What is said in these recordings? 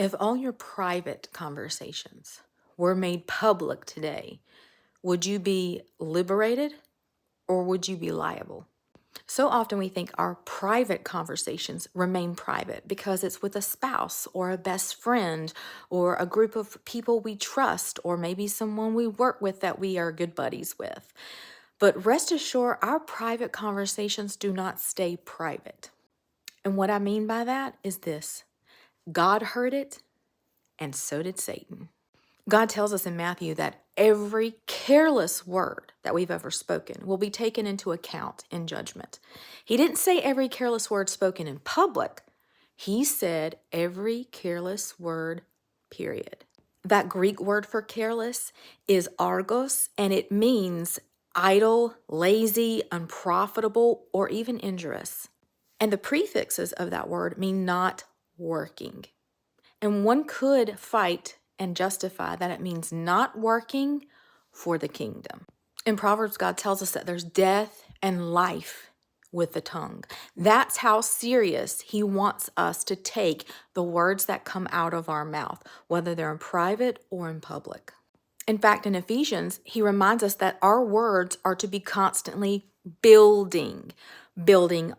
If all your private conversations were made public today, would you be liberated or would you be liable? So often we think our private conversations remain private because it's with a spouse or a best friend or a group of people we trust or maybe someone we work with that we are good buddies with. But rest assured, our private conversations do not stay private. And what I mean by that is this: God heard it, and so did Satan. God tells us in Matthew that every careless word that we've ever spoken will be taken into account in judgment. He didn't say every careless word spoken in public. He said every careless word, period. That Greek word for careless is argos, and it means idle, lazy, unprofitable, or even injurious. And the prefixes of that word mean not working. And one could fight and justify that it means not working for the kingdom. In Proverbs, God tells us that there's death and life with the tongue. That's how serious He wants us to take the words that come out of our mouth, whether they're in private or in public. In fact, in Ephesians, he reminds us that our words are to be constantly building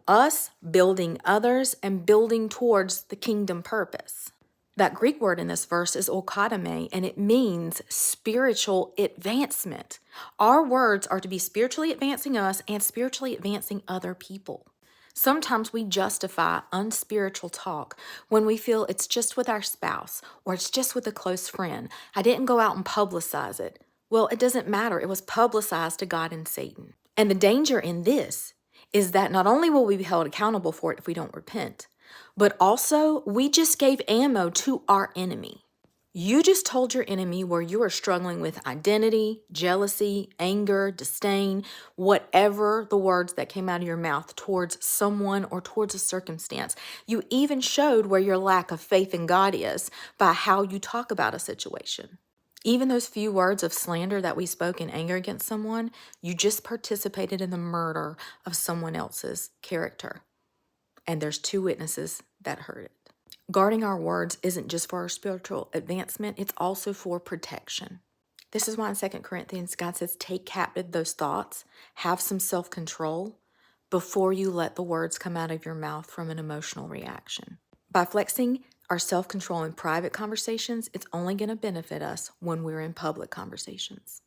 us, building others, and building towards the kingdom purpose. That Greek word in this verse is okadame, and it means spiritual advancement. Our words are to be spiritually advancing us and spiritually advancing other people. Sometimes we justify unspiritual talk when we feel it's just with our spouse or it's just with a close friend. I didn't go out and publicize it. Well, it doesn't matter. It was publicized to God and Satan. And the danger in this is that not only will we be held accountable for it if we don't repent, but also we just gave ammo to our enemy. You just told your enemy where you are struggling with identity, jealousy, anger, disdain, whatever the words that came out of your mouth towards someone or towards a circumstance. You even showed where your lack of faith in God is by how you talk about a situation. Even those few words of slander that we spoke in anger against someone, you just participated in the murder of someone else's character. And there's 2 witnesses that heard it. Guarding our words isn't just for our spiritual advancement, it's also for protection. This is why in 2 Corinthians, God says, take captive those thoughts, have some self-control before you let the words come out of your mouth from an emotional reaction. By flexing our self-control in private conversations, it's only going to benefit us when we're in public conversations.